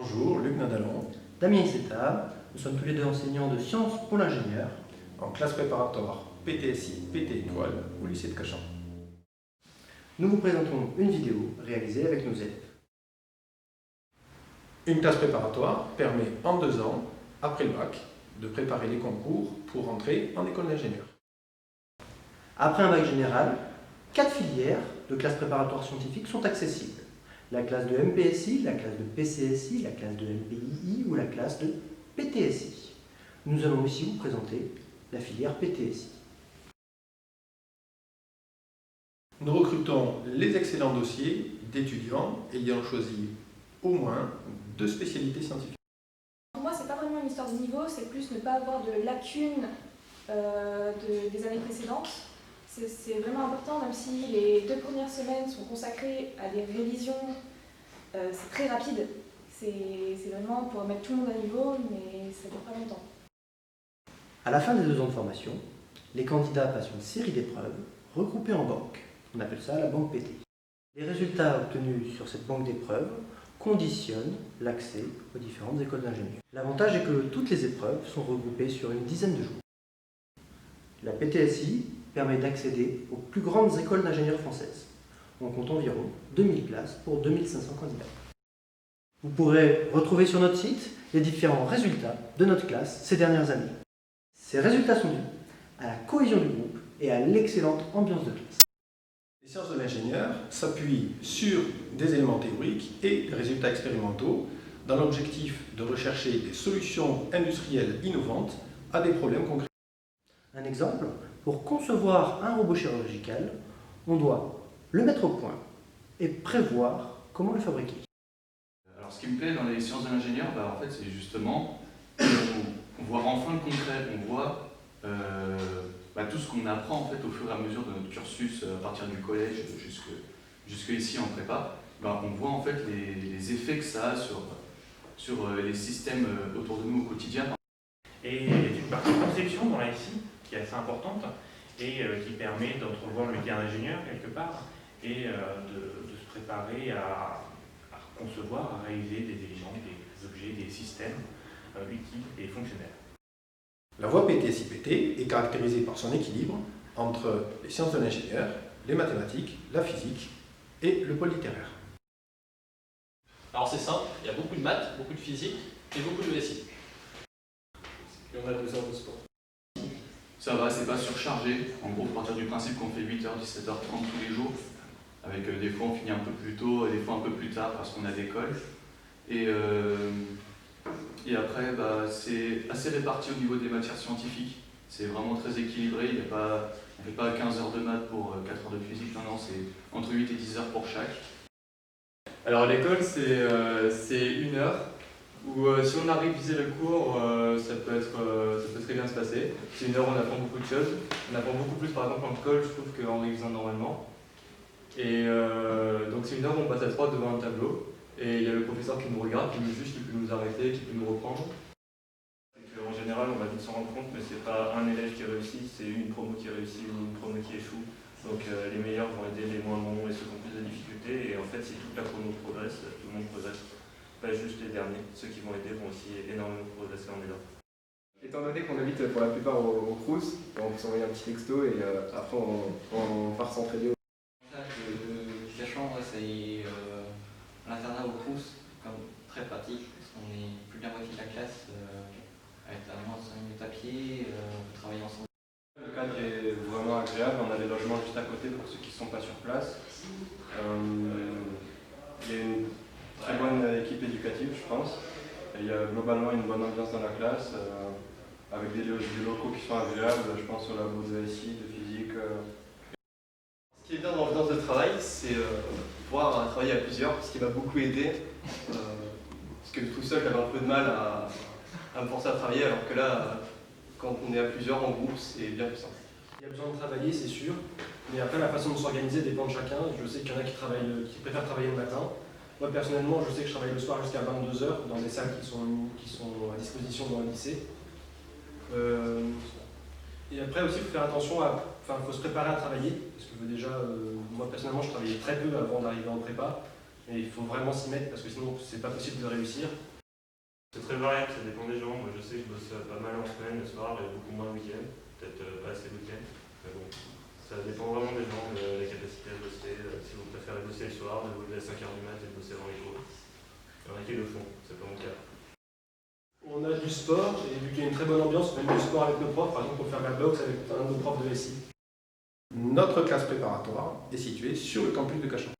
Bonjour, Luc Nadalon, Damien Isseta, nous sommes tous les deux enseignants de sciences pour l'ingénieur. en classe préparatoire PTSI, PT Étoile au lycée de Cachan. Nous vous présentons une vidéo réalisée avec nos élèves. Une classe préparatoire permet en 2 ans, après le bac, de préparer les concours pour entrer en école d'ingénieur. Après un bac général, 4 filières de classes préparatoires scientifiques sont accessibles. La classe de MPSI, la classe de PCSI, la classe de MPII ou la classe de PTSI. Nous allons aussi vous présenter la filière PTSI. Nous recrutons les excellents dossiers d'étudiants ayant choisi au moins 2 spécialités scientifiques. Pour moi, c'est pas vraiment une histoire de niveau, c'est plus ne pas avoir de lacunes des années précédentes. C'est vraiment important, même si les 2 premières semaines sont consacrées à des révisions, c'est très rapide. C'est vraiment pour mettre tout le monde à niveau, mais ça dure pas longtemps. À la fin des 2 ans de formation, les candidats passent une série d'épreuves regroupées en banques. On appelle ça la banque PT. Les résultats obtenus sur cette banque d'épreuves conditionnent l'accès aux différentes écoles d'ingénieurs. L'avantage est que toutes les épreuves sont regroupées sur une dizaine de jours. La PTSI permet d'accéder aux plus grandes écoles d'ingénieurs françaises. On compte environ 2000 places pour 2500 candidats. Vous pourrez retrouver sur notre site les différents résultats de notre classe ces dernières années. Ces résultats sont dus à la cohésion du groupe et à l'excellente ambiance de classe. Les sciences de l'ingénieur s'appuient sur des éléments théoriques et des résultats expérimentaux dans l'objectif de rechercher des solutions industrielles innovantes à des problèmes concrets. Un exemple, pour concevoir un robot chirurgical, on doit le mettre au point et prévoir comment le fabriquer. Alors ce qui me plaît dans les sciences de l'ingénieur, en fait, c'est justement on voit enfin le concret, on voit tout ce qu'on apprend en fait, au fur et à mesure de notre cursus à partir du collège jusque ici en prépa. On voit en fait les effets que ça a sur les systèmes autour de nous au quotidien. Et il y a une partie conception dans l'IT qui est assez importante et qui permet d'entrevoir le métier d'ingénieur quelque part et de se préparer à concevoir, à réaliser des éléments, des objets, des systèmes utiles et fonctionnels. La voie PTSI-PT est caractérisée par son équilibre entre les sciences de l'ingénieur, les mathématiques, la physique et le pôle littéraire. Alors c'est simple, il y a beaucoup de maths, beaucoup de physique et beaucoup de SI. Et on a 2 heures de sport. Ça va, c'est pas surchargé. En gros, à partir du principe qu'on fait 8h, 17h30 tous les jours, avec des fois on finit un peu plus tôt et des fois un peu plus tard parce qu'on a d'école. Et après, c'est assez réparti au niveau des matières scientifiques. C'est vraiment très équilibré. On ne fait pas 15 heures de maths pour 4 heures de physique. Non, c'est entre 8 et 10 heures pour chaque. Alors l'école, c'est 1 heure, où si on a révisé le cours, ça peut très bien se passer. C'est 1 heure, on apprend beaucoup de choses. On apprend beaucoup plus par exemple en colle, je trouve, qu'en révisant normalement. Et donc c'est 1 heure où on passe à 3 devant un tableau. Et il y a le professeur qui nous regarde, qui peut nous arrêter, qui peut nous reprendre. En général, on va vite s'en rendre compte, mais c'est pas un élève qui réussit, c'est une promo qui réussit ou une promo qui échoue. Donc les meilleurs vont aider les moins bons et ceux qui ont plus de difficultés. Et en fait, si toute la promo progresse, tout le monde progresse. Pas juste les derniers. Ceux qui vont aider vont aussi énormément progresser en aidant. Étant donné qu'on habite pour la plupart au Crous, on peut s'envoyer un petit texto et après on part s'entraider. L'avantage de Cachan, c'est l'internat au Crous, comme très pratique, parce qu'on est plus de la moitié de la classe avec à moins de 5 minutes à pied, on peut travailler ensemble. Le cadre est vraiment agréable, on a des logements juste à côté pour ceux qui ne sont pas sur place. Il y a une très bonne équipe éducative, je pense. Et il y a globalement une bonne ambiance dans la classe, avec des locaux qui sont agréables, je pense aux labos de SI, de physique. Ce qui est bien dans l'ambiance de travail, c'est pouvoir travailler à plusieurs, ce qui m'a beaucoup aidé. Parce que tout seul, j'avais un peu de mal à me forcer à travailler, alors que là, quand on est à plusieurs en groupe, c'est bien plus simple. Il y a besoin de travailler, c'est sûr, mais après la façon de s'organiser dépend de chacun. Je sais qu'il y en a qui préfèrent travailler le matin. Moi personnellement, je sais que je travaille le soir jusqu'à 22 h dans des salles qui sont à disposition dans le lycée. Et après aussi, il faut faire attention faut se préparer à travailler, parce que déjà, moi personnellement, je travaillais très peu avant d'arriver en prépa, mais il faut vraiment s'y mettre parce que sinon, c'est pas possible de réussir. C'est très variable, ça dépend des gens. Moi je sais que je bosse pas mal en semaine, le soir, et beaucoup moins le week-end. Peut-être pas assez le week-end. Mais bon, ça dépend vraiment des gens, de la capacité à bosser. Si vous préférez bosser le soir, de vous lever à 5h du mat et de bosser dans les cours. Il y en a qui le font, c'est pas mon cas. On a du sport, et vu qu'il y a une très bonne ambiance, on fait du sport avec nos profs. Par exemple, on fait la boxe avec un de nos profs de SI. Notre classe préparatoire est située sur le campus de Cachan.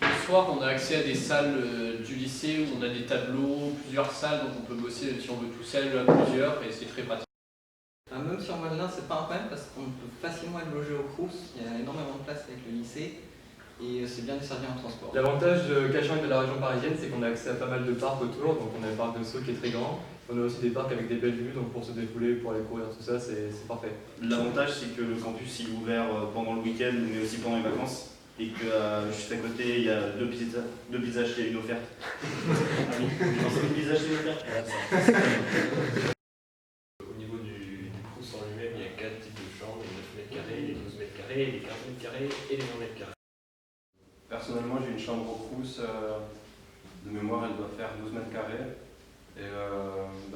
Le soir, on a accès à des salles du lycée où on a des tableaux, plusieurs salles, donc on peut bosser si on veut tout seul, à plusieurs, et c'est très pratique. Même si on va là, c'est pas un problème parce qu'on peut facilement être logé au Crous. Il y a énormément de place avec le lycée et c'est bien desservi en transport. L'avantage de Cachan et de la région parisienne, c'est qu'on a accès à pas mal de parcs autour. Donc on a le parc de Sceaux qui est très grand. On a aussi des parcs avec des belles vues, donc pour se défouler, pour aller courir, tout ça, c'est parfait. L'avantage, c'est que le campus il est ouvert pendant le week-end, mais aussi pendant les vacances. Et que juste à côté, il y a deux pizzas chez une offerte. Ah oui, c'est une pizza chez une offerte. Au niveau du Crous en lui-même, il y a 4 types de chambres, les 9 mètres carrés, les 12 mètres carrés, les 15 mètres carrés et les 20 mètres carrés. Personnellement, j'ai une chambre au Crous, de mémoire, elle doit faire 12 mètres carrés. Et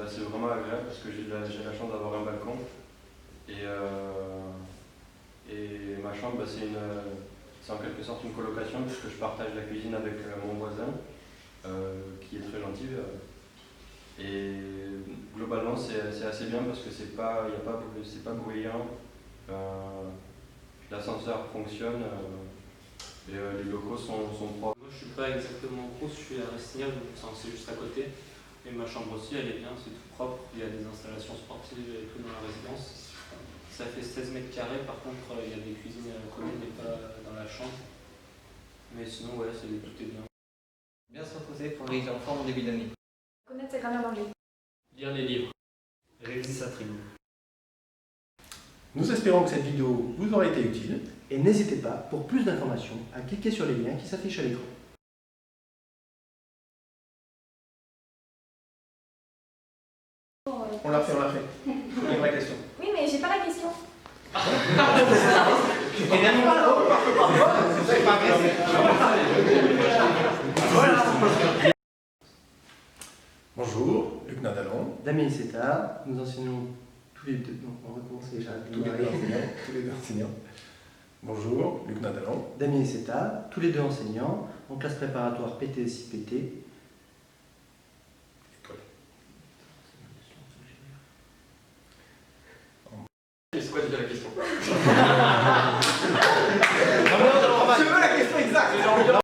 c'est vraiment agréable parce que j'ai la chance d'avoir un balcon. Et ma chambre, c'est en quelque sorte une colocation puisque je partage la cuisine avec mon voisin, qui est très gentil. Et globalement, c'est assez bien parce que c'est pas bruyant. L'ascenseur fonctionne. Et les locaux sont propres. Moi je suis pas exactement au Crous, je suis à Rastignac, donc c'est juste à côté. Et ma chambre aussi, elle est bien, c'est tout propre. Il y a des installations sportives et tout dans la résidence. Ça fait 16 mètres carrés, par contre il y a des cuisines communes et pas dans la chambre. Mais sinon, ouais, tout est bien. Bien se reposer pour les enfants en début d'année. Connaître sa grammaire d'anglais. Lire les livres. Réviser sa tribu. Nous espérons que cette vidéo vous aura été utile. Et n'hésitez pas, pour plus d'informations, à cliquer sur les liens qui s'affichent à l'écran. On l'a fait. Une vraie question. Oui, mais j'ai pas la question. Bonjour, Luc Nadalon. Damien Isseta, nous enseignons tous les deux. Non, on va recommencer déjà. Tous les deux enseignants. Bonjour, Luc Nadalon. Damien Isseta, tous les deux enseignants, en classe préparatoire PT-SIPT. C'est quoi déjà la question?